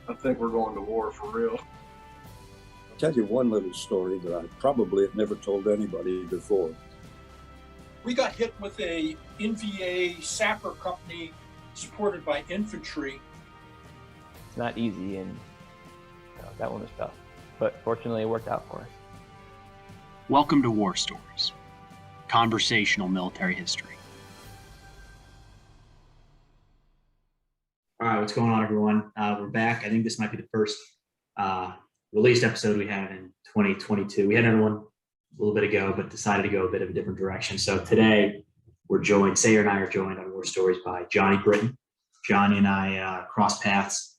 I think we're going to war for real. I'll tell you one little story that I probably have never told anybody before. We got hit with a NVA sapper company supported by infantry. It's not easy, and that one was tough, but fortunately it worked out for us. Welcome to War Stories, conversational military history. All right, what's going on, everyone? We're back. I think this might be the first released episode we have in 2022. We had another one a little bit ago, but decided to go a bit of a different direction. So today, Sayre and I are joined on War Stories by Johnny Britton. Johnny and I crossed paths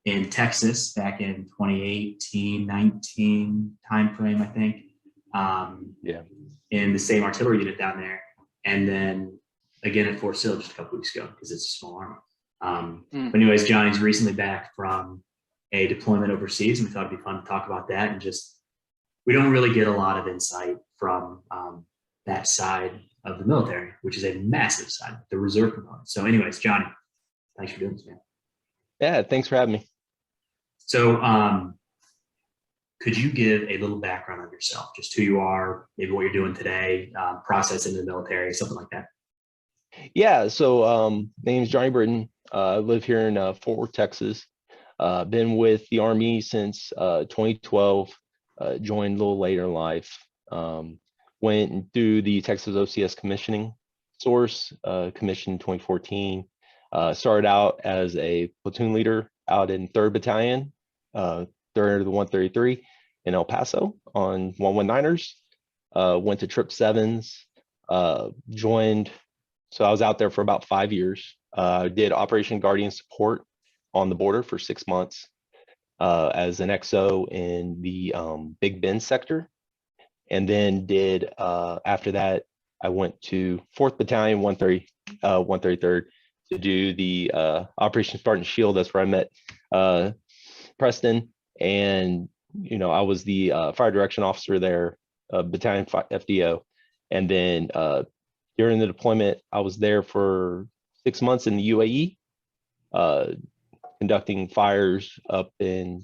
in Texas back in 2018, 19 timeframe, I think. In the same artillery unit down there. And then again at Fort Sill just a couple weeks ago because it's a small army. But anyways, Johnny's recently back from a deployment overseas, and we thought it'd be fun to talk about that. And just, we don't really get a lot of insight from that side of the military, which is a massive side, the reserve component. So anyways, Johnny, thanks for doing this, man. Yeah, thanks for having me. So could you give a little background on yourself, just who you are, maybe what you're doing today, process into the military, something like that? Yeah, so my name is Johnny Britton. I live here in Fort Worth, Texas. Been with the Army since 2012, joined a little later in life. Went through the Texas OCS commissioning source, commissioned in 2014. Started out as a platoon leader out in 3rd Battalion, 3rd of the 133 in El Paso on 119ers. Went to Trip 7s, joined. So I was out there for about 5 years. Did Operation Guardian support on the border for 6 months as an XO in the Big Bend sector. And then after that, I went to 4th Battalion, 133rd to do the Operation Spartan Shield. That's where I met Preston. And, I was the fire direction officer there, Battalion FDO. And then during the deployment, I was there for 6 months in the UAE, conducting fires up in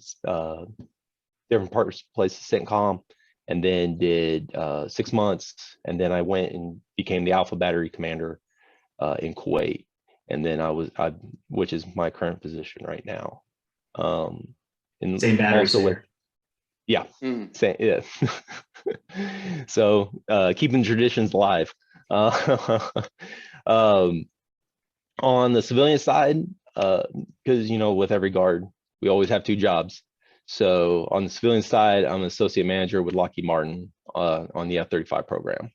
different places, CENTCOM, and then did 6 months. And then I went and became the Alpha Battery Commander in Kuwait. And then which is my current position right now. Same battery, sir. Yeah, same, yeah. So keeping traditions alive. On the civilian side, because with every guard, we always have two jobs. So on the civilian side, I'm an associate manager with Lockheed Martin on the F-35 program.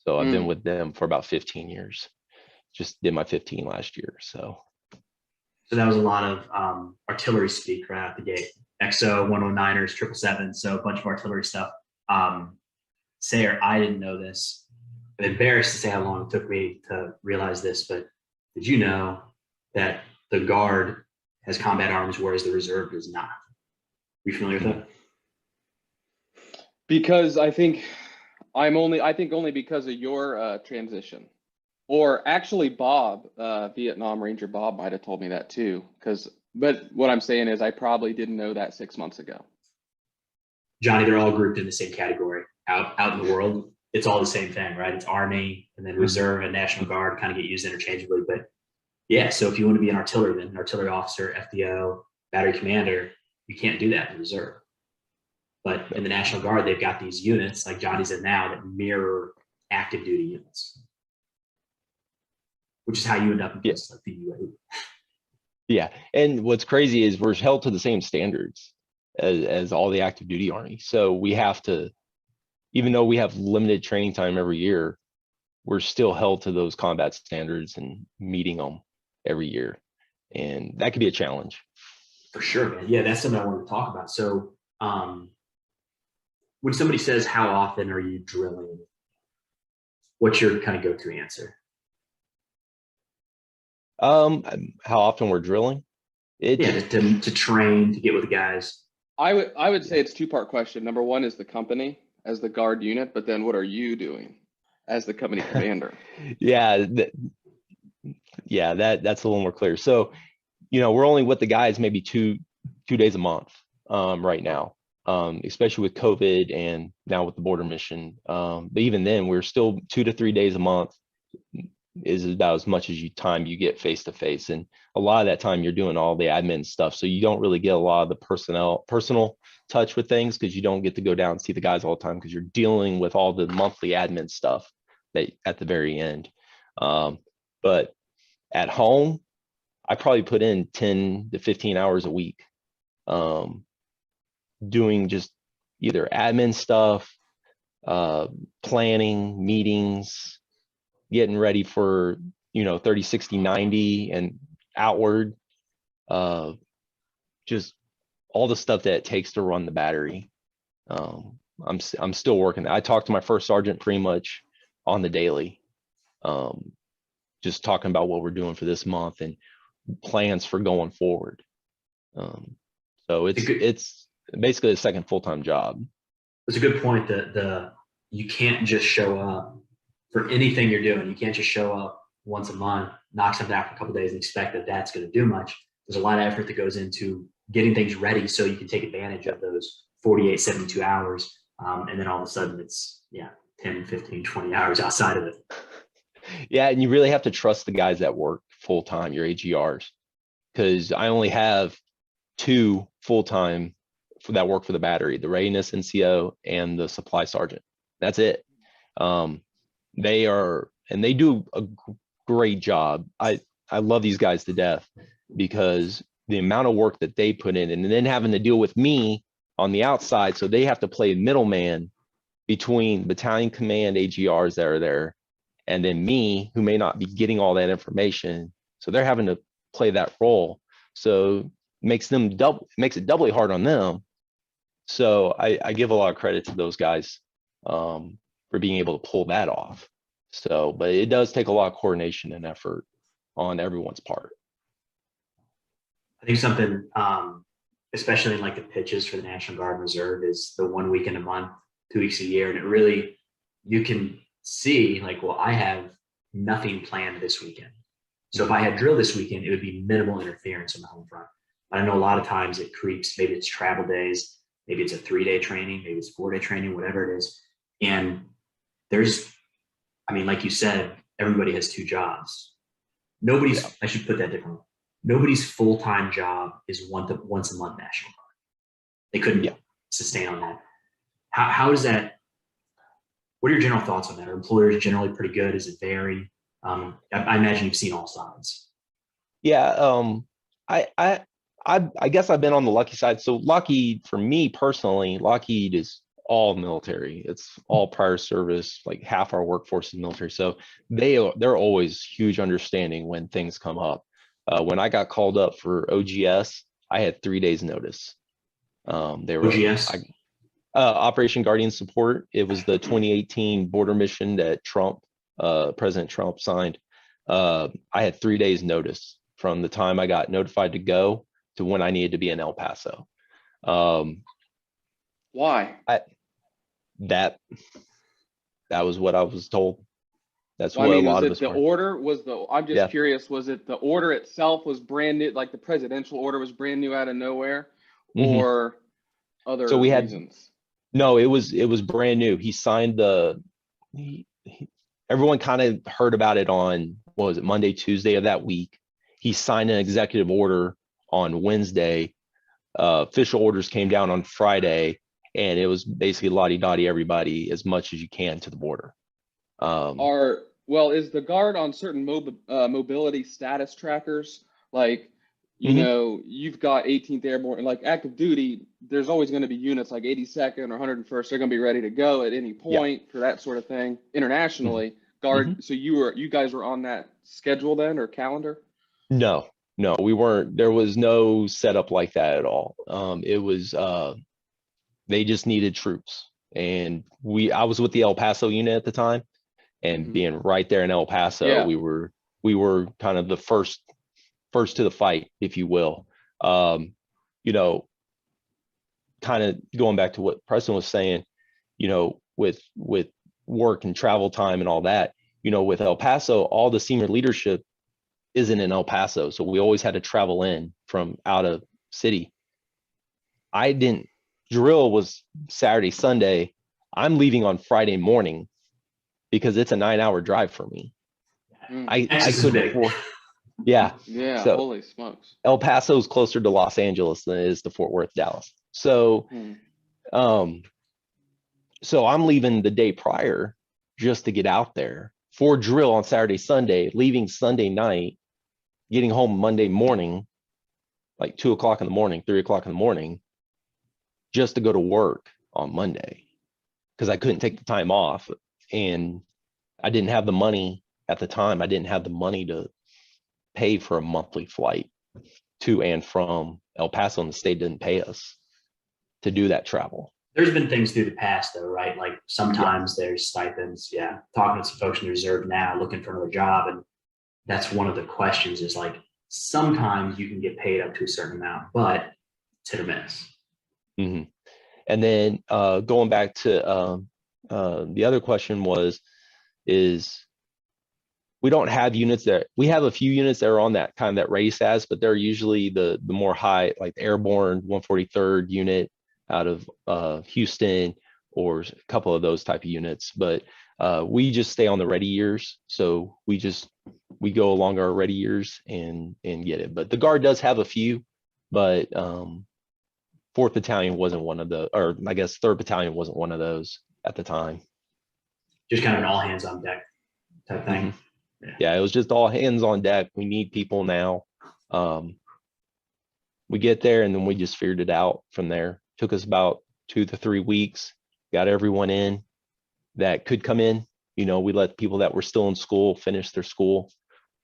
So I've been with them for about 15 years. Just did my 15 last year. So that was a lot of artillery speak right out the gate. XO, 109ers, 777, so a bunch of artillery stuff. Sayre, I didn't know this. I'm embarrassed to say how long it took me to realize this, but did you know that the Guard has combat arms, whereas the Reserve does not? Are you familiar with that? Because I think only because of your transition. Or actually Bob, Vietnam Ranger Bob might have told me that too. But what I'm saying is I probably didn't know that 6 months ago. Johnny, they're all grouped in the same category. Out in the world, it's all the same thing, right? It's Army, and then Reserve and National Guard kind of get used interchangeably. But yeah, so if you want to be an artillery officer, FDO, battery commander, you can't do that in Reserve. But in the National Guard, they've got these units like Johnny's in now that mirror active duty units, which is how you end up in places like the UAE. Yeah, and what's crazy is we're held to the same standards as all the active duty Army. So we have to, even though we have limited training time every year, we're still held to those combat standards and meeting them every year. And that could be a challenge. For sure, man. Yeah, that's something I wanted to talk about. So when somebody says, how often are you drilling? What's your kind of go-to answer? How often we're drilling? To train, to get with the guys. I would say it's a two-part question. Number one is the company as the Guard unit, but then what are you doing as the company commander? That's a little more clear. So, we're only with the guys maybe two 2 days a month right now, especially with COVID and now with the border mission. But even then, we're still 2 to 3 days a month is about as much as time you get face to face. And a lot of that time you're doing all the admin stuff. So you don't really get a lot of the personal touch with things, because you don't get to go down and see the guys all the time, because you're dealing with all the monthly admin stuff that at the very end. But at home, I probably put in 10 to 15 hours a week, doing just either admin stuff, planning meetings, getting ready for 30, 60, 90 and outward, just all the stuff that it takes to run the battery. I'm still working. I talk to my first sergeant pretty much on the daily, just talking about what we're doing for this month and plans for going forward. So it's basically a second full-time job. It's a good point that you can't just show up for anything you're doing. You can't just show up once a month, knock something out for a couple of days and expect that that's going to do much. There's a lot of effort that goes into getting things ready so you can take advantage of those 48, 72 hours. And then all of a sudden it's 10, 15, 20 hours outside of it. Yeah. And you really have to trust the guys that work full-time, your AGRs, because I only have 2 full-time that work for the battery, the readiness NCO and the supply sergeant. That's it. They do a great job. I love these guys to death, because the amount of work that they put in, and then having to deal with me on the outside. So they have to play middleman between battalion command AGRs that are there, and then me, who may not be getting all that information. So they're having to play that role. So makes it doubly hard on them. So I give a lot of credit to those guys for being able to pull that off. So, but it does take a lot of coordination and effort on everyone's part. I think something, especially in like the pitches for the National Guard and Reserve, is the 1 weekend a month, 2 weeks a year. And it really, you can see like, well, I have nothing planned this weekend. So if I had drill this weekend, it would be minimal interference on the home front. But I know a lot of times it creeps, maybe it's travel days, maybe it's a 3-day training, maybe it's 4-day training, whatever it is. And like you said, everybody has 2 jobs. I should put that differently. Nobody's full-time job is once a month National Guard. They couldn't sustain on that. How does that, what are your general thoughts on that? Are employers generally pretty good? Does it vary? I imagine you've seen all sides. Yeah. I guess I've been on the Lockheed side. So Lockheed, for me personally, Lockheed is all military. It's all prior service, like half our workforce is military. So they're always huge understanding when things come up. When I got called up for OGS, I had 3 days notice. OGS? Operation Guardian Support. It was the 2018 border mission that President Trump signed. I had 3 days notice from the time I got notified to go to when I needed to be in El Paso. Why? That was what I was told. That's Well, what I mean, a lot was of it us the were. order? I'm just Yeah. curious, was it the order itself was brand new, like the presidential order was brand new out of nowhere, Mhm. or other So we had- reasons? No, it was brand new. He signed everyone kind of heard about it on, what was it, Monday, Tuesday of that week. He signed an executive order on Wednesday. Official orders came down on Friday, and it was basically la-di-da-di everybody as much as you can to the border. Is the Guard on certain mobility status trackers? Like, Mhm. you've got 18th Airborne, like active duty, there's always going to be units like 82nd or 101st. They're going to be ready to go at any point for that sort of thing. Internationally, Guard. So you guys were on that schedule then, or calendar? No, we weren't. There was no setup like that at all. It was, they just needed troops. And I was with the El Paso unit at the time, and being right there in El Paso, we were kind of the first to the fight, if you will. Kind of going back to what Preston was saying, with work and travel time and all that, with El Paso, all the senior leadership isn't in El Paso. So we always had to travel in from out of city. I didn't drill was Saturday, Sunday. I'm leaving on Friday morning because it's a 9-hour drive for me. I Texas is couldn't big. afford. Yeah. Yeah, So holy smokes. El Paso's closer to Los Angeles than it is to Fort Worth, Dallas. So, so I'm leaving the day prior just to get out there for drill on Saturday, Sunday, leaving Sunday night, getting home Monday morning, like 2 o'clock in the morning, 3 o'clock in the morning, just to go to work on Monday because I couldn't take the time off. And I didn't have the money at the time. I didn't have the money to pay for a monthly flight to and from El Paso, and the state didn't pay us to do that travel. There's been things through the past though, right? Like sometimes there's stipends. Yeah. Talking to some folks in the reserve now looking for another job. And that's one of the questions is like, sometimes you can get paid up to a certain amount, but it's hit or miss. Mm-hmm. And then going back to the other question is we don't have units that we have a few units that are on that kind of that race as, but they're usually the more high, like the airborne 143rd unit out of Houston, or a couple of those type of units. But we just stay on the ready years. So we go along our ready years and get it. But the Guard does have a few, but 4th Battalion wasn't one of the, or I guess 3rd Battalion wasn't one of those at the time. Just kind of an all hands on deck type thing. Mm-hmm. Yeah, it was just all hands on deck. We need people now. We get there and then we just figured it out from there. Took us about 2 to 3 weeks, got everyone in that could come in. You know, we let people that were still in school finish their school,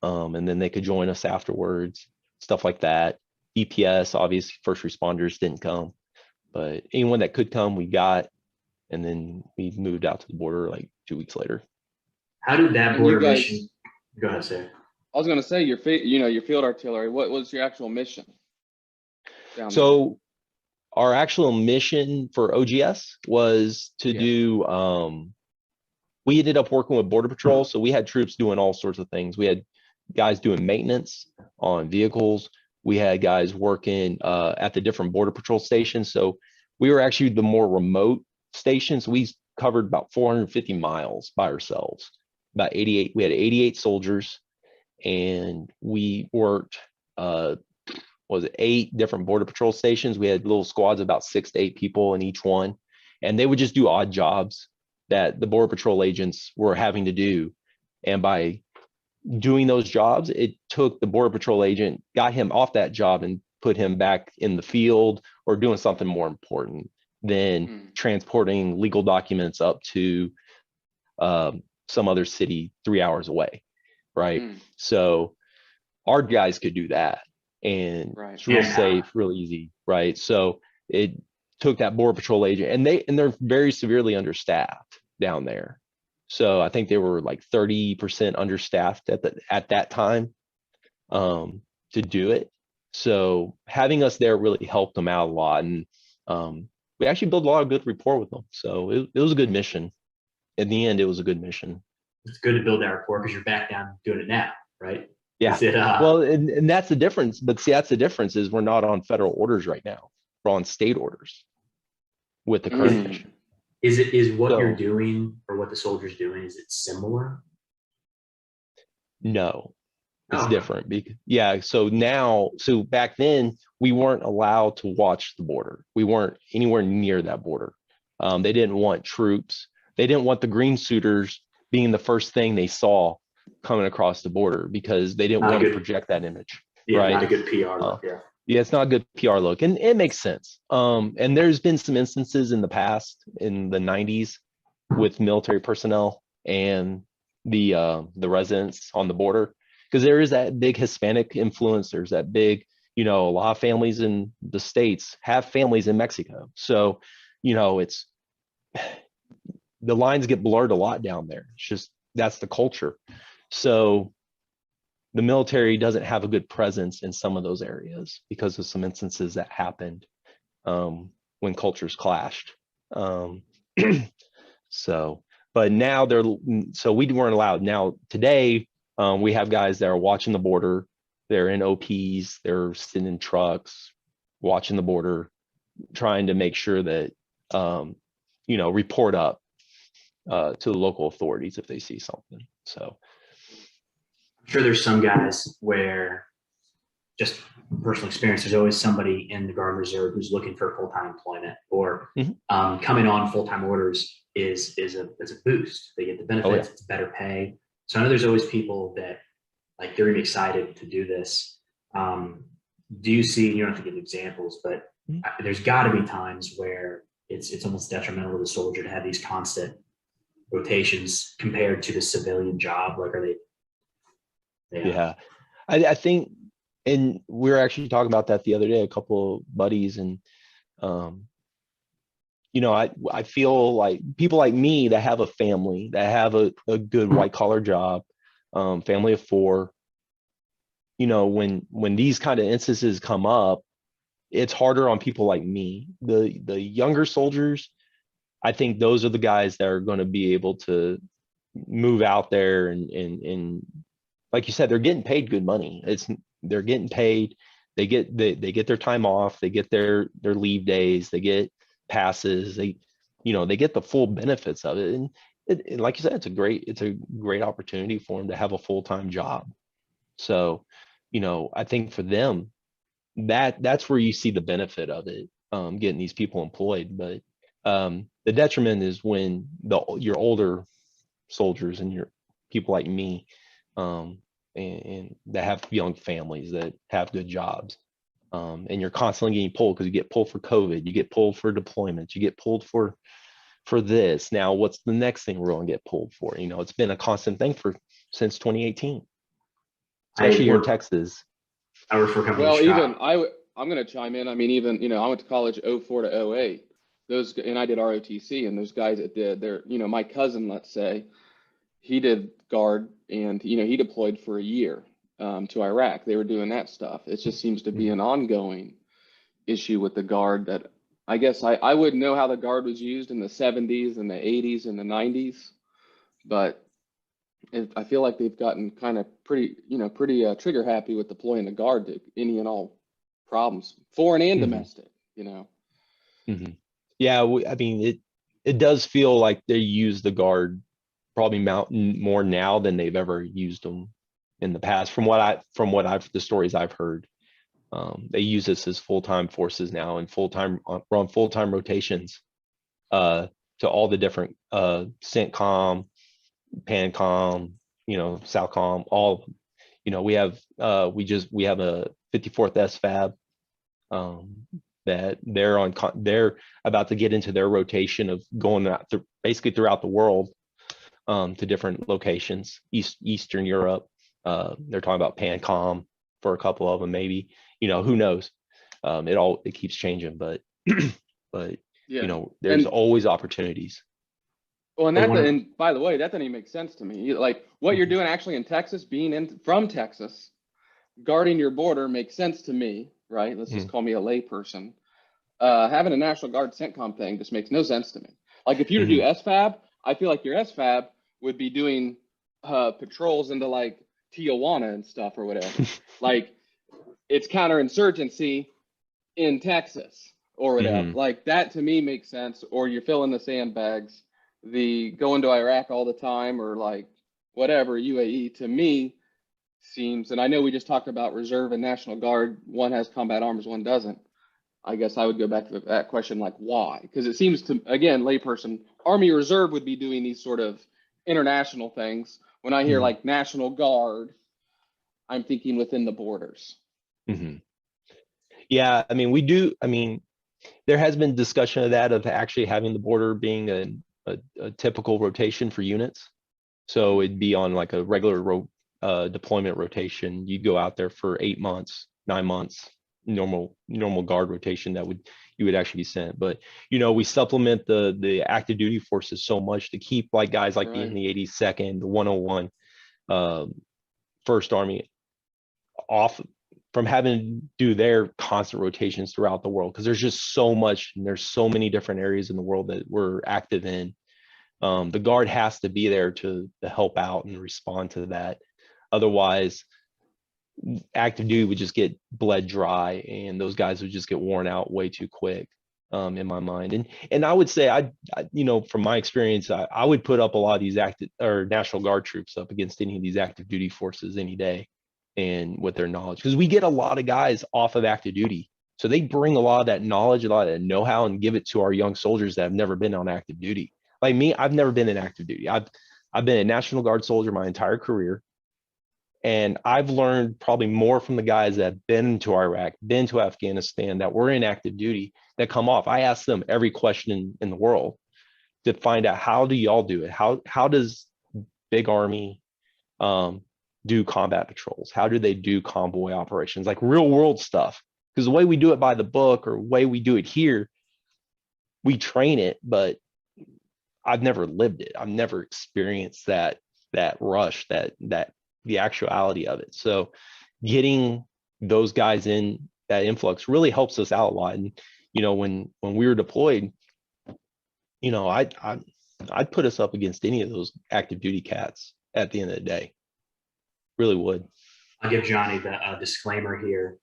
and then they could join us afterwards, stuff like that. EPS, obviously first responders didn't come, but anyone that could come, we got, and then we moved out to the border like 2 weeks later. How did that And border you guys- mission? Go ahead, Sayre. I was going to say your field artillery. What was your actual mission? So our actual mission for OGS was to do, we ended up working with Border Patrol. So we had troops doing all sorts of things. We had guys doing maintenance on vehicles. We had guys working at the different Border Patrol stations. So we were actually the more remote stations. We covered about 450 miles by ourselves. We had 88 soldiers, and we worked, 8 different Border Patrol stations. We had little squads, about 6 to 8 people in each one, and they would just do odd jobs that the Border Patrol agents were having to do. And by doing those jobs, it took the Border Patrol agent, got him off that job and put him back in the field or doing something more important than transporting legal documents up to some other city 3 hours away, right? So our guys could do that, and it's real safe, real easy, right? So it took that Border Patrol agent, and they're very severely understaffed down there. So I think they were like 30% understaffed at that time to do it. So having us there really helped them out a lot, and we actually built a lot of good rapport with them. So it was a good mission. In the end, it was a good mission. It's good to build that rapport because you're back down doing it now, right? Yeah. Well, and that's the difference. But see, that's the difference is we're not on federal orders right now. We're on state orders with the current mission. Is what you're doing or what the soldier's doing, is it similar? No, it's different. So back then we weren't allowed to watch the border. We weren't anywhere near that border. They didn't want troops. They didn't want the green suiters being the first thing they saw coming across the border because they didn't want to project that image. Yeah, right? not a good PR look, Yeah, it's not a good PR look, and it makes sense. And there's been some instances in the past, in the 90s, with military personnel and the residents on the border, because there is that big Hispanic influence. There's that big, a lot of families in the States have families in Mexico. So, it's the lines get blurred a lot down there. It's just, that's the culture. So the military doesn't have a good presence in some of those areas because of some instances that happened when cultures clashed. But now we weren't allowed. Now today we have guys that are watching the border. They're in OPs, they're sitting in trucks, watching the border. trying to make sure that, report up to the local authorities if they see something. So I'm sure there's some guys where, just personal experience, there's always somebody in the Guard Reserve who's looking for full-time employment, or coming on full-time orders is a boost. They get the benefits, it's better pay. So I know there's always people that like they're really excited to do this. Do you see, you don't have to give examples, but there's got to be times where it's almost detrimental to the soldier to have these constant rotations compared to the civilian job. Like, are they? Yeah, I think, and we were actually talking about that the other day, a couple of buddies, and I feel like people like me that have a family, that have a good white collar job, family of 4, when these kind of instances come up, it's harder on people like me. The younger soldiers, I think those are the guys that are going to be able to move out there and like you said, they're getting paid good money. They're getting paid. They get their time off. They get their leave days. They get passes. They get the full benefits of it. And like you said, it's a great opportunity for them to have a full-time job. So, I think for them, that's where you see the benefit of it, getting these people employed. But the detriment is when your older soldiers and your people like me, and that have young families that have good jobs, and you're constantly getting pulled because you get pulled for COVID, you get pulled for deployments, you get pulled for this. Now, what's the next thing we're going to get pulled for? It's been a constant thing since 2018, especially here in Texas. I work for a company. Well, even I'm going to chime in. I mean, even, I went to college 04 to 08. And I did ROTC, and those guys that did, my cousin, let's say, he did Guard, and, he deployed for a year to Iraq. They were doing that stuff. It just seems to be an ongoing issue with the Guard that I guess I wouldn't know how the Guard was used in the 70s and the 80s and the 90s, but I feel like they've gotten kind of pretty trigger happy with deploying the Guard to any and all problems, foreign and domestic, Yeah, I mean, it does feel like they use the Guard probably more now than they've ever used them in the past. From the stories I've heard, they use this as full-time forces now, and we're on full-time rotations to all the different CENTCOM, PANCOM, SOUTCOM, all of them. We have a 54th SFAB that they're about to get into their rotation of going out basically throughout the world, to different locations, Eastern Europe. They're talking about PANCOM for a couple of them, maybe. Who knows? It keeps changing, but yeah. There's always opportunities. Well, and by the way, that doesn't even make sense to me. Like what you're doing actually in Texas, from Texas, guarding your border makes sense to me, right? Let's just call me a layperson. Having a National Guard CENTCOM thing just makes no sense to me. Like if you were to do SFAB, I feel like your SFAB would be doing patrols into like Tijuana and stuff or whatever. Like it's counterinsurgency in Texas or whatever. Like that to me makes sense. Or you're filling the sandbags, the going to Iraq all the time, or like whatever, UAE to me seems, and I know we just talked about Reserve and National Guard, one has combat arms, one doesn't. I guess I would go back to that question, like why? Because it seems to, again, layperson, Army Reserve would be doing these sort of international things. When I hear like National Guard, I'm thinking within the borders. Yeah, I mean, there has been discussion of that, of actually having the border being a typical rotation for units. So it'd be on like a regular deployment rotation. You'd go out there for 8 months, 9 months, normal Guard rotation you would actually be sent. But we supplement the active duty forces so much to keep like guys like in the 82nd, the 101, First Army off from having to do their constant rotations throughout the world, because there's just so much, and there's so many different areas in the world that we're active in. The Guard has to be there to help out and respond to that. Otherwise, active duty would just get bled dry, and those guys would just get worn out way too quick. in my mind. And I would say from my experience, I would put up a lot of these active or National Guard troops up against any of these active duty forces any day, and with their knowledge, because we get a lot of guys off of active duty. So they bring a lot of that knowledge, a lot of that know-how, and give it to our young soldiers that have never been on active duty. Like me, I've never been in active duty. I've been a National Guard soldier my entire career. And I've learned probably more from the guys that have been to Iraq, been to Afghanistan, that were in active duty, that come off. I ask them every question in the world to find out, how do y'all do it? How does Big Army do combat patrols? How do they do convoy operations? Like real world stuff. Because the way we do it by the book, or the way we do it here, we train it, but I've never lived it. I've never experienced that rush, that the actuality of it. So getting those guys in, that influx, really helps us out a lot. And when we were deployed, I'd put us up against any of those active duty cats at the end of the day. Really would. I'll give Johnny the disclaimer here,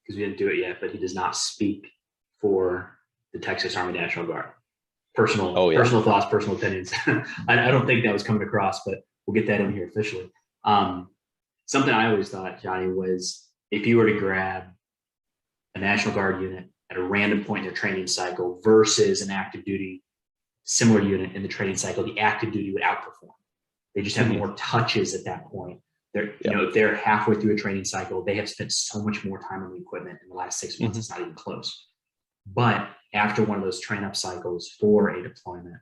because we didn't do it yet, but he does not speak for the Texas Army National Guard. Personal thoughts, personal opinions. I don't think that was coming across, but we'll get that in here officially. Something I always thought, Johnny, was if you were to grab a National Guard unit at a random point in their training cycle versus an active duty similar unit in the training cycle, the active duty would outperform. They just have more touches at that point. If they're halfway through a training cycle, they have spent so much more time on the equipment in the last 6 months, it's not even close. But after one of those train up cycles for a deployment,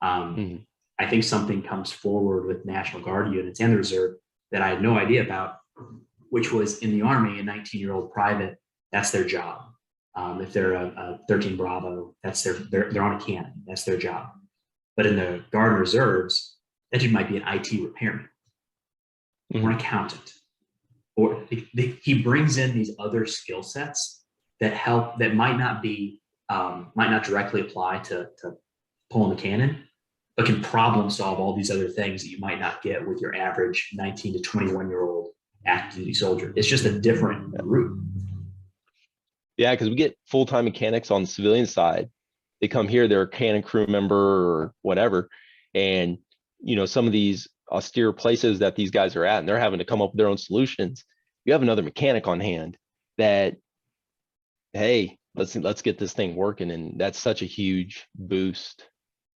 I think something comes forward with National Guard units and the Reserve that I had no idea about, which was in the Army, a 19-year-old private, that's their job. If they're a 13 Bravo, they're on a cannon, that's their job. But in the Guard and Reserves, that dude might be an IT repairman or an accountant, or he brings in these other skill sets that might not directly apply to pulling the cannon, but can problem solve all these other things that you might not get with your average 19 to 21-year-old active duty soldier. It's just a different route. Yeah, because we get full-time mechanics on the civilian side. They come here, they're a cannon crew member or whatever, and some of these austere places that these guys are at, and they're having to come up with their own solutions. You have another mechanic on hand that, hey, let's get this thing working, and that's such a huge boost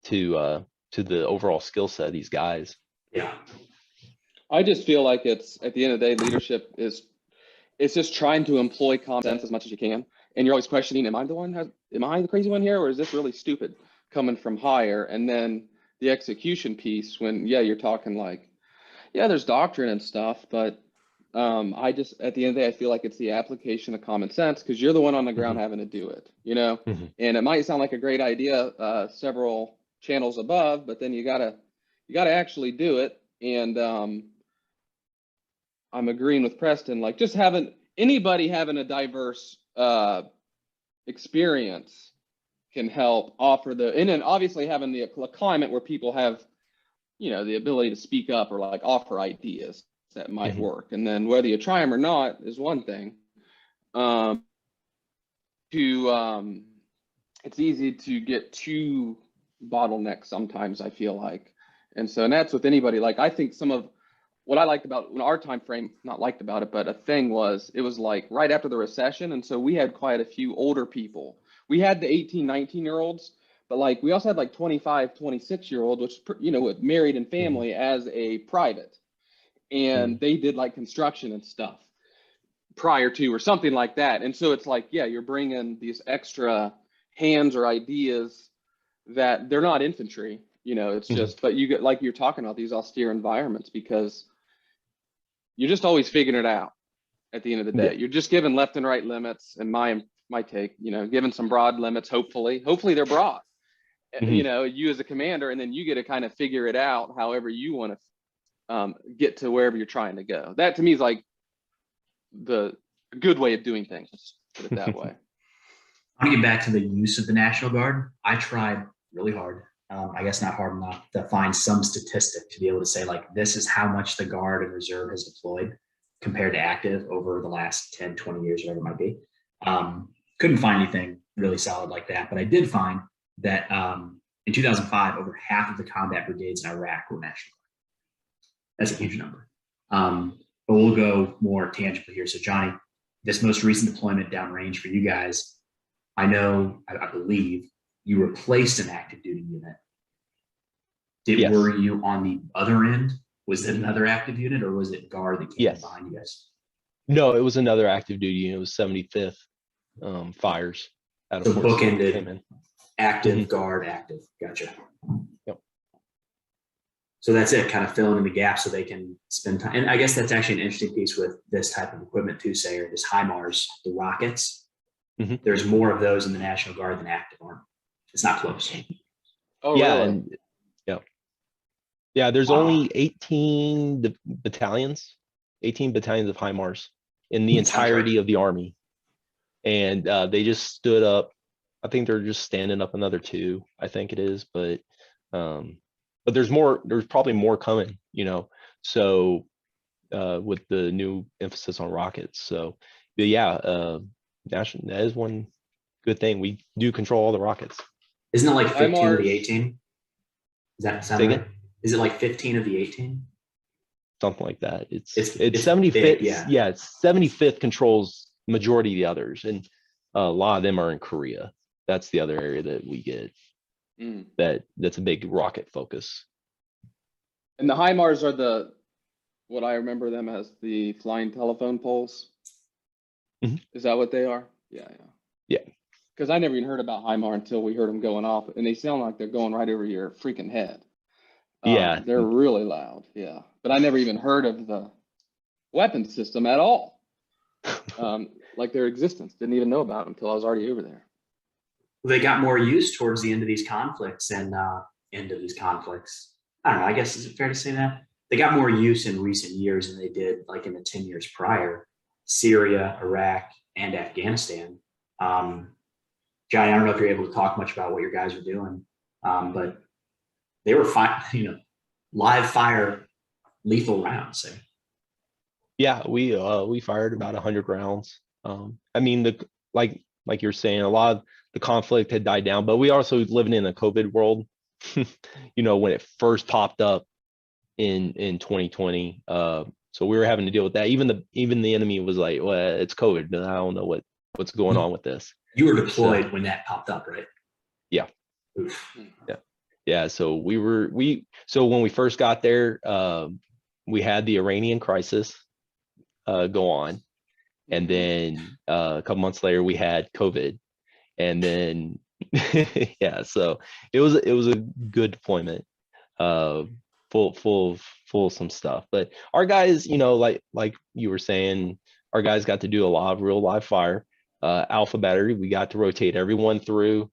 to the overall skill set of these guys. Yeah, I just feel like it's, at the end of the day, leadership it's just trying to employ common sense as much as you can, and you're always questioning, am I the crazy one here, or is this really stupid coming from higher? And then the execution piece, when you're talking like, there's doctrine and stuff, but I just, at the end of the day, I feel like it's the application of common sense, because you're the one on the ground having to do it, and it might sound like a great idea several channels above, but then you gotta actually do it. And I'm agreeing with Preston, like just anybody having a diverse experience can help offer and then obviously having the climate where people have, the ability to speak up or like offer ideas that might work. And then whether you try them or not is one thing. It's easy to get too bottlenecked sometimes, I feel like. And that's with anybody. Like, I think some of what I liked about our time frame, not liked about it, but a thing was, it was like right after the recession. And so we had quite a few older people. We had the 18, 19-year-olds, but like we also had like 25, 26-year-old, which, with married and family as a private. And they did like construction and stuff prior to, or something like that. And so it's like, you're bringing these extra hands or ideas that they're not infantry, it's just, but you get, like you're talking about, these austere environments, because you're just always figuring it out at the end of the day. You're just given left and right limits, and my take, given some broad limits, hopefully they're broad, you as a commander, and then you get to kind of figure it out however you want to get to wherever you're trying to go. That to me is like the good way of doing things, let's put it that way. I want to get back to the use of the National Guard. I tried really hard. I guess not hard enough to find some statistic to be able to say, like, this is how much the Guard and Reserve has deployed compared to active over the last 10, 20 years, whatever it might be. Couldn't find anything really solid like that. But I did find that in 2005, over half of the combat brigades in Iraq were National Guard. That's a huge number. But we'll go more tangible here. So Johnny, this most recent deployment downrange for you guys, I know, I believe you replaced an active duty unit. Yes. Were you on the other end? Was it another active unit, or was it Guard that came behind you guys? No, it was another active duty unit. It was 75th Fires. So bookended, active, Mhm. Guard, active. Gotcha. Yep. So that's it, kind of filling in the gaps so they can spend time. And I guess that's actually an interesting piece with this type of equipment too, Sayre, is HIMARS, the rockets. Mhm. There's more of those in the National Guard than active army. It's not close. Oh, Yeah, really? and yeah, there's only 18 battalions, 18 battalions of HIMARS in the Sounds entirety right. of the Army. And they just stood up. I think they're just standing up another 2, I think it is, but there's probably more coming, so with the new emphasis on rockets. So but yeah, national, that is one good thing. We do control all the rockets. Isn't it like 15 of HIMARS. the 18? Does that sound Say right? again? Is it like 15 of the 18? Something like that. It's It's 75th. big, yeah. Yeah, it's 75th controls majority of the others, and a lot of them are in Korea. That's the other area that we get. Mm. That's a big rocket focus. And the HIMARS are what I remember them as, the flying telephone poles. Mhm. Is that what they are? Yeah. Yeah. Because I never even heard about HIMAR until we heard them going off, and they sound like they're going right over your freaking head. Yeah. They're really loud. Yeah. But I never even heard of the weapon system at all. Like their existence. Didn't even know about them until I was already over there. Well, they got more use towards the end of these conflicts I don't know, I guess, is it fair to say that? They got more use in recent years than they did like in the 10 years prior. Syria, Iraq, and Afghanistan. Johnny, I don't know if you're able to talk much about what your guys are doing, but they were live fire, lethal rounds. So. Yeah, we fired about 100 rounds. I mean, like you're saying, a lot of the conflict had died down, but we also living in a COVID world. When it first popped up in 2020, so we were having to deal with that. Even the enemy was like, well, it's COVID, and I don't know what's going on with this. You were deployed when that popped up, right? Yeah. Oof. Yeah. So so when we first got there, we had the Iranian crisis go on, and then a couple months later we had COVID, and then yeah, so it was a good deployment, full of some stuff. But our guys, like you were saying, our guys got to do a lot of real live fire. Alpha battery, we got to rotate everyone through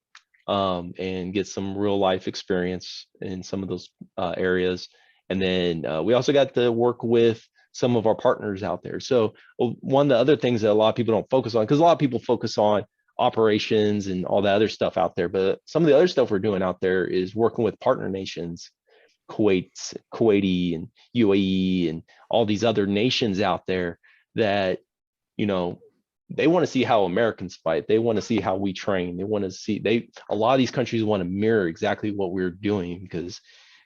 and get some real life experience in some of those areas. And then we also got to work with some of our partners out there. So one of the other things that a lot of people don't focus on, because a lot of people focus on operations and all that other stuff out there, but some of the other stuff we're doing out there is working with partner nations, Kuwaiti and UAE and all these other nations out there that, they want to see how Americans fight. They want to see how we train. They want to see, a lot of these countries want to mirror exactly what we're doing because,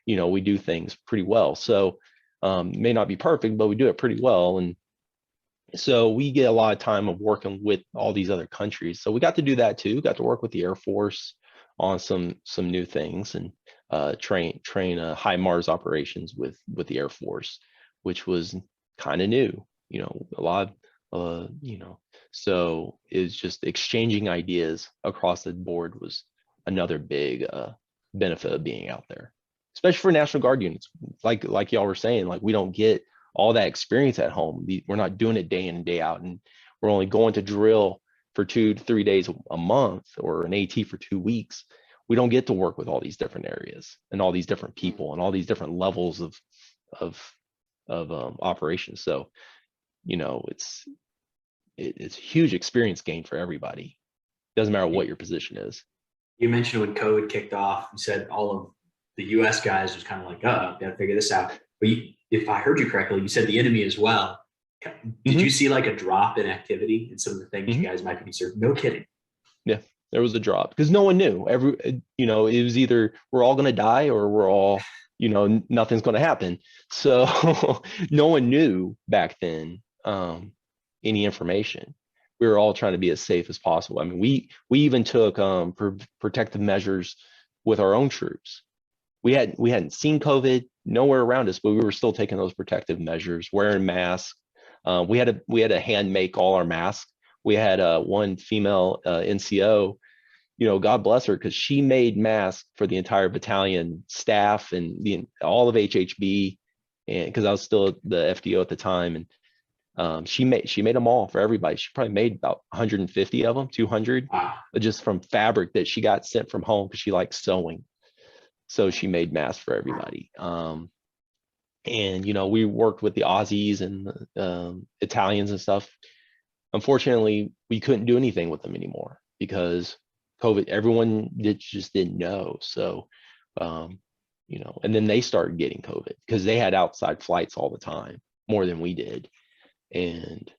we do things pretty well. So may not be perfect, but we do it pretty well. And so we get a lot of time of working with all these other countries. So we got to do that too. Got to work with the Air Force on some new things and train HIMARS operations with the Air Force, which was kind of new, a lot of, so it's just exchanging ideas across the board was another big benefit of being out there, especially for National Guard units. Like y'all were saying, like we don't get all that experience at home. We're not doing it day in and day out, and we're only going to drill for 2 to 3 days a month or an AT for 2 weeks. We don't get to work with all these different areas and all these different people and all these different levels of operations. So, it's a huge experience gain for everybody. Doesn't matter what your position is. You mentioned when COVID kicked off, you said all of the US guys was kind of like, gotta figure this out. But if I heard you correctly, you said the enemy as well. Did you see like a drop in activity in some of the things you guys might be concerned? No kidding. Yeah. There was a drop because no one knew. It was either we're all going to die or we're all, nothing's going to happen. So no one knew back then any information. We were all trying to be as safe as possible. I mean, we even took protective measures with our own troops. We hadn't seen COVID nowhere around us, but we were still taking those protective measures, wearing masks. We had to hand make all our masks. We had one female NCO, God bless her, because she made masks for the entire battalion staff and all of HHB, and because I was still the FDO at the time, and she made them all for everybody. She probably made about 150 of them, 200, just from fabric that she got sent from home because she likes sewing. So she made masks for everybody. And we worked with the Aussies and Italians and stuff. Unfortunately, we couldn't do anything with them anymore because COVID, everyone just didn't know. So, and then they started getting COVID because they had outside flights all the time, more than we did. And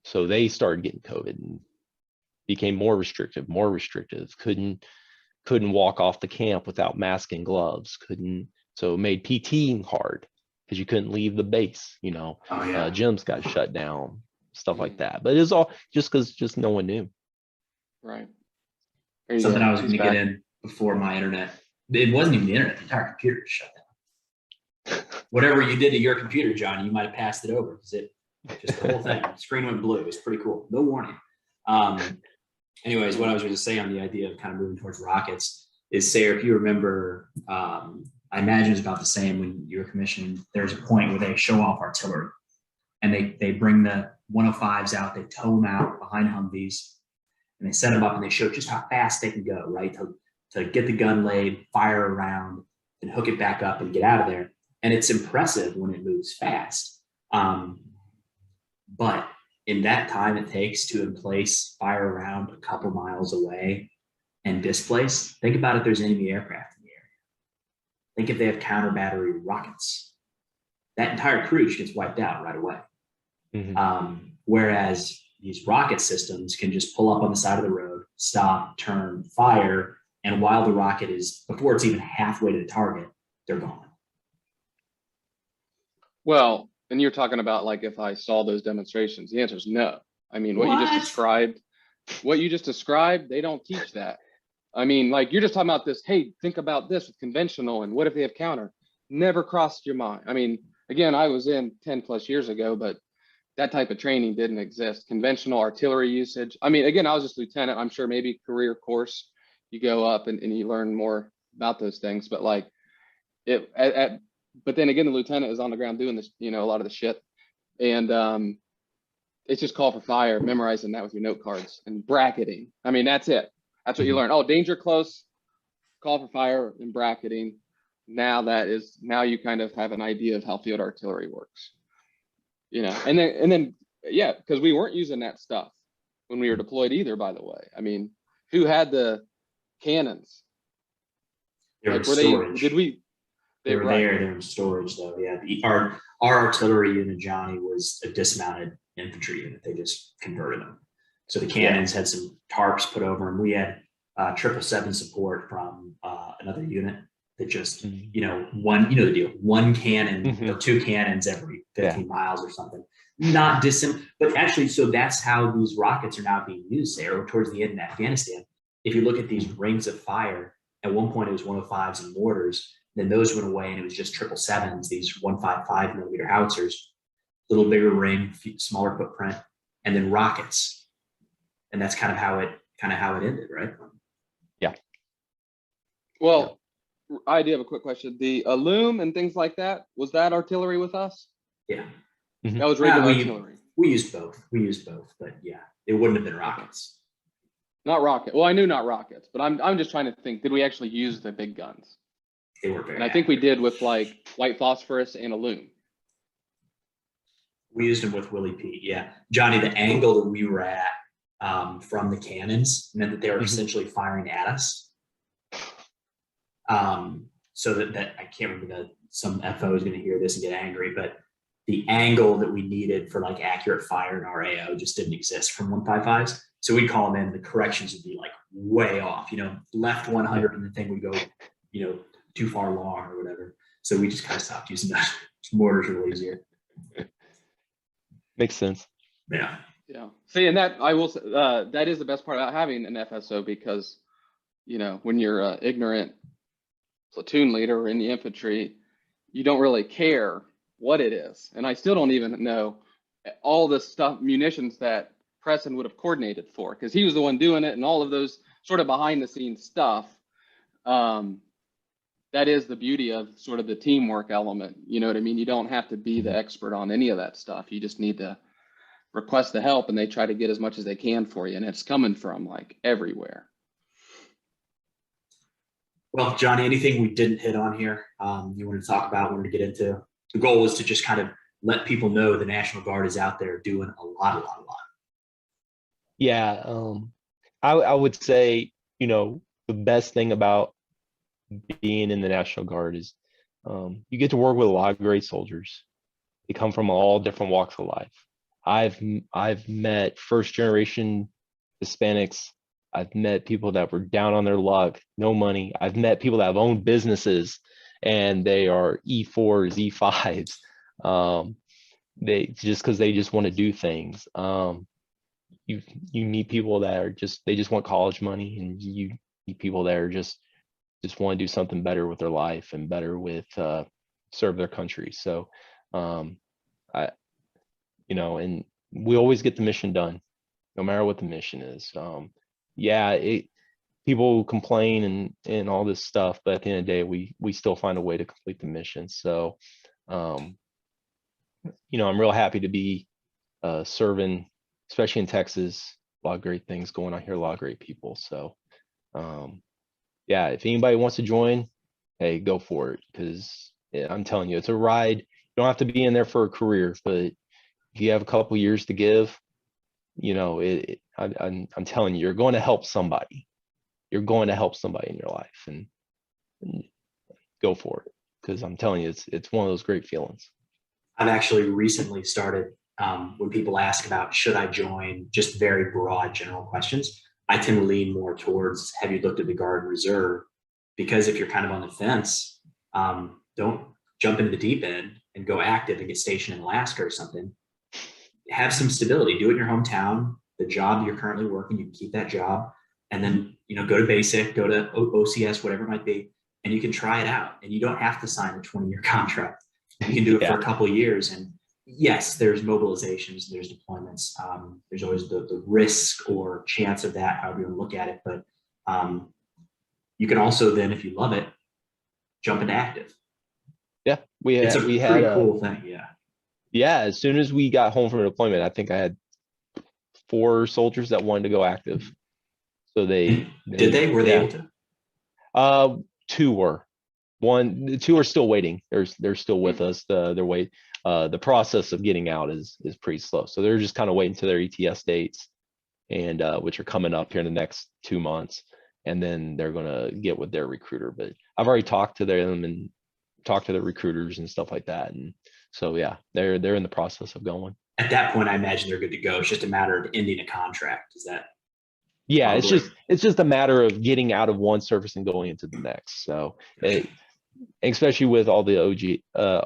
so they started getting COVID and became more restrictive, couldn't walk off the camp without mask and gloves, so it made PTing hard because you couldn't leave the base, gyms got shut down, stuff like that. But it was all just because no one knew. Right. Something I was going to get in before my internet. It wasn't even the internet. The entire computer was shut down. Whatever you did to your computer, Johnny, you might have passed it over because just the whole thing, screen went blue. It was pretty cool. No warning. Anyways, what I was going to say on the idea of kind of moving towards rockets is, Sayre, if you remember, I imagine it's about the same when you were commissioned. There's a point where they show off artillery and they bring the 105s out, they tow them out behind Humvees, and they set them up and they show just how fast they can go, right? To get the gun laid, fire around, and hook it back up and get out of there. And it's impressive when it moves fast. But in that time it takes to emplace, fire around a couple miles away and displace, think about if there's enemy aircraft in the area. Think if they have counter battery rockets. That entire crew just gets wiped out right away. Mm-hmm. Whereas these rocket systems can just pull up on the side of the road, stop, turn, fire, and while the rocket is, before it's even halfway to the target, they're gone. Well, and you're talking about like if I saw those demonstrations, the answer is no. I mean, what you just described, they don't teach that. I mean, like you're just talking about this, hey, think about this with conventional and what if they have counter? Never crossed your mind. I mean, again, I was in 10 plus years ago, but that type of training didn't exist. Conventional artillery usage. I mean, again, I was just lieutenant. I'm sure maybe career course, you go up and you learn more about those things, but like but then again, the lieutenant is on the ground doing this, a lot of the shit. And it's just call for fire, memorizing that with your note cards and bracketing. I mean, that's it. That's what you learn. Oh, danger close, call for fire and bracketing. Now you kind of have an idea of how field artillery works, and then, yeah, because we weren't using that stuff when we were deployed either, by the way. I mean, who had the cannons? They were there. They're in storage, though. Yeah, our artillery unit, Johnny, was a dismounted infantry unit. They just converted them. So the cannons had some tarps put over them. We had 777 support from another unit that just, the deal. One cannon or two cannons every 15 miles or something. Not dissimilar, but actually, so that's how these rockets are now being used there towards the end in Afghanistan. If you look at these rings of fire, at one point it was 105s and mortars. Then those went away and it was just 777s, these 155 millimeter howitzers, little bigger ring, smaller footprint, and then rockets. And that's kind of how it ended, right? Yeah. Well, I do have a quick question. The Loom and things like that, was that artillery with us? Yeah. That was regular artillery. We used both, but yeah, it wouldn't have been rockets. Not rocket. Well, I knew not rockets, but I'm just trying to think, did we actually use the big guns? They were very And I think we did with like white phosphorus and a Loom. We used them with Willie Pete. Yeah. Johnny, the angle that we were at from the cannons meant that they were essentially firing at us. So that I can't remember that some FO is going to hear this and get angry, but the angle that we needed for like accurate fire in our AO just didn't exist from 155s. So we'd call them in, the corrections would be like way off, left 100 and the thing would go, too far long or whatever. So we just kind of stopped using that. Mortars are easier. Makes sense. Yeah. Yeah. See, and that I will say, that is the best part about having an FSO because, when you're ignorant platoon leader or in the infantry, you don't really care what it is. And I still don't even know all the stuff, munitions that Preston would have coordinated for, because he was the one doing it and all of those sort of behind the scenes stuff. That is the beauty of sort of the teamwork element. You know what I mean? You don't have to be the expert on any of that stuff. You just need to request the help and they try to get as much as they can for you. And it's coming from like everywhere. Well, Johnny, anything we didn't hit on here you wanted to talk about, wanted to get into? The goal was to just kind of let people know the National Guard is out there doing a lot. Yeah. I would say, the best thing about being in the National Guard is you get to work with a lot of great soldiers. They come from all different walks of life. I've met first generation Hispanics. I've met people that were down on their luck, no money. I've met people that have owned businesses and they are E4s, E5s. They just because they just want to do things. You meet people that are they just want college money, and you meet people that are just want to do something better with their life and better with serve their country. So and we always get the mission done, no matter what the mission is. People complain and all this stuff, but at the end of the day, we still find a way to complete the mission. So, I'm real happy to be serving, especially in Texas. A lot of great things going on here, a lot of great people. So, if anybody wants to join, hey, go for it. Because I'm telling you, it's a ride. You don't have to be in there for a career, but if you have a couple years to give, I'm telling you, you're going to help somebody. You're going to help somebody in your life, and go for it. Because I'm telling you, it's one of those great feelings. I've actually recently started, when people ask about should I join, just very broad general questions, I tend to lean more towards, have you looked at the Guard and Reserve? Because if you're kind of on the fence, don't jump into the deep end and go active and get stationed in Alaska or something. Have some stability, do it in your hometown. The job you're currently working, you can keep that job, and then, go to basic, go to OCS, whatever it might be, and you can try it out. And you don't have to sign a 20-year contract. You can do it for a couple of years. And yes, there's mobilizations, there's deployments. There's always the risk or chance of that, however you want to look at it. But you can also then, if you love it, jump into active. Yeah, it's a pretty cool thing. Yeah, as soon as we got home from a deployment, I think I had 4 soldiers that wanted to go active. So were they able to? 2 were. 2 are still waiting. They're still with us. The process of getting out is pretty slow. So they're just kind of waiting to their ETS dates, and which are coming up here in the next 2 months, and then they're gonna get with their recruiter. But I've already talked to them and talked to the recruiters and stuff like that, and so they're in the process of going. At that point, I imagine they're good to go. It's just a matter of ending a contract. Is that? Yeah, probably? It's just a matter of getting out of one service and going into the next. So, especially with all the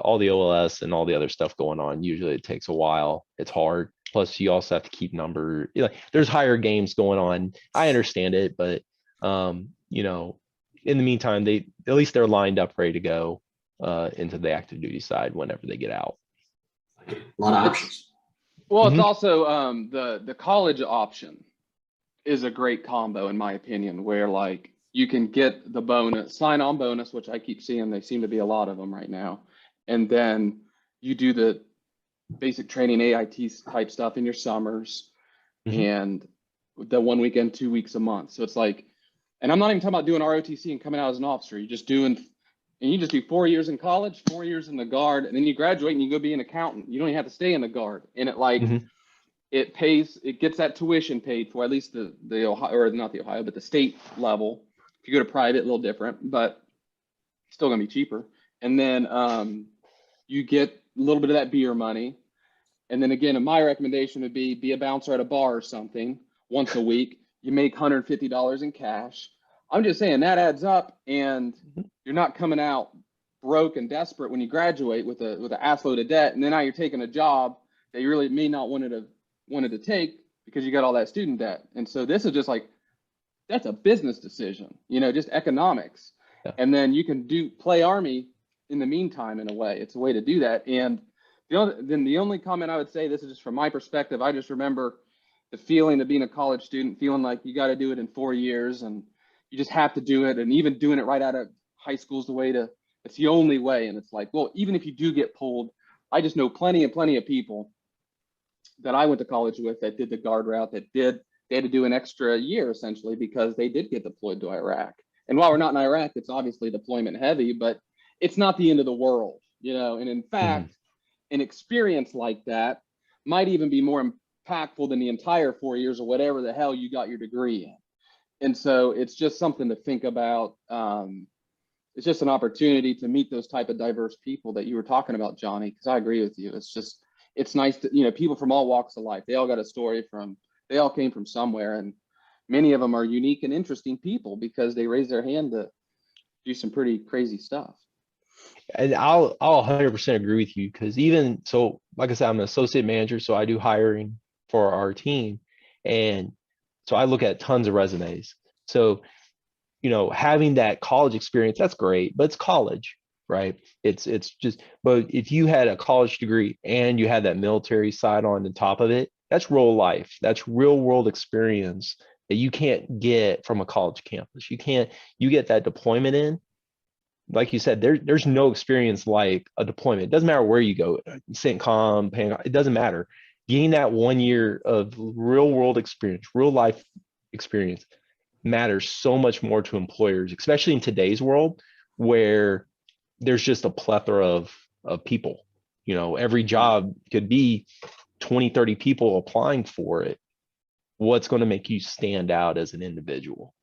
all the OLS and all the other stuff going on, usually it takes a while. It's hard. Plus, you also have to keep number. There's higher games going on. I understand it, but in the meantime, at least they're lined up, ready to go into the active duty side whenever they get out. A lot of options. Well, it's also the college option is a great combo, in my opinion, where like you can get the bonus, sign-on bonus, which I keep seeing. They seem to be a lot of them right now. And then you do the basic training AIT type stuff in your summers and the 1 weekend, 2 weeks a month. So it's like, and I'm not even talking about doing ROTC and coming out as an officer. You're just doing, and you just do 4 years in college, 4 years in the Guard, and then you graduate and you go be an accountant. You don't even have to stay in the Guard. And it like, it gets that tuition paid for, at least the Ohio, or not the Ohio, but the state level. If you go to private, a little different, but still gonna be cheaper. And then you get a little bit of that beer money. And then again, my recommendation would be a bouncer at a bar or something, once a week. You make $150 in cash. I'm just saying that adds up, and you're not coming out broke and desperate when you graduate with an ass load of debt, and then now you're taking a job that you really may not wanted to take because you got all that student debt. And so this is just like, that's a business decision, just economics. Yeah. And then you can play Army in the meantime. In a way, it's a way to do that. And the only comment I would say, this is just from my perspective, I just remember the feeling of being a college student, feeling like you got to do it in 4 years and you just have to do it. And even doing it right out of high school is it's the only way. And it's like, well, even if you do get pulled, I just know plenty of people that I went to college with that did the guard route, they had to do an extra year essentially because they did get deployed to Iraq. And while we're not in Iraq, it's obviously deployment heavy, but it's not the end of the world, and in fact, an experience like that might even be more impactful than the entire 4 years or whatever the hell you got your degree in. And so it's just something to think about. It's just an opportunity to meet those type of diverse people that you were talking about, Johnny, because I agree with you. It's nice to, people from all walks of life. They all got a story they all came from somewhere, and many of them are unique and interesting people because they raised their hand to do some pretty crazy stuff. And I'll 100% agree with you, because even so, like I said, I'm an associate manager, so I do hiring for our team, and so I look at tons of resumes. So, having that college experience, that's great, but it's college, right? It's just, but if you had a college degree and you had that military side on the top of it, that's real life. That's real world experience that you can't get from a college campus. You get that deployment in. Like you said, there's no experience like a deployment. It doesn't matter where you go, CENTCOM, it doesn't matter. Getting that 1 year of real world experience, real life experience matters so much more to employers, especially in today's world where there's just a plethora of people. Every job could be 20, 30 people applying for it. What's going to make you stand out as an individual?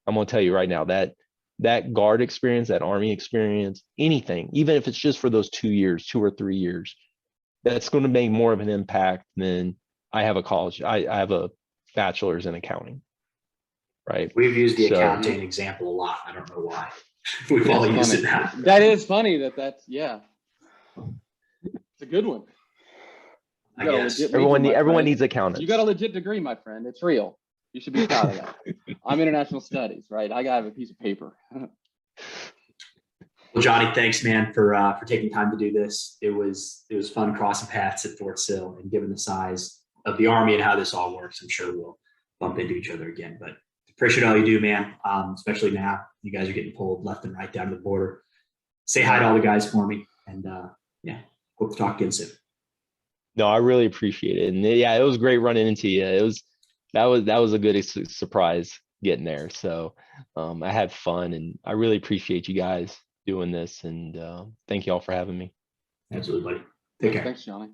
I'm going to tell you right now that guard experience, that Army experience, anything, even if it's just for those 2 or 3 years, that's going to make more of an impact than I have a bachelor's in accounting. Right. We've used the accounting example a lot. I don't know why. We've all used it now. That is funny. Yeah. It's a good one. I guess everyone needs accountants. You got a legit degree, my friend. It's real. You should be proud of that. I'm international studies, right? I gotta have a piece of paper. Well, Johnny, thanks, man, for taking time to do this. It was fun crossing paths at Fort Sill, and given the size of the Army and how this all works, I'm sure we'll bump into each other again. But appreciate all you do, man. Especially now, you guys are getting pulled left and right down to the border. Say hi to all the guys for me, and hope to talk again soon. No, I really appreciate it, and it was great running into you. That was a good surprise getting there. So I had fun, and I really appreciate you guys doing this, and thank you all for having me. Absolutely, buddy. Take care. Thanks, Johnny.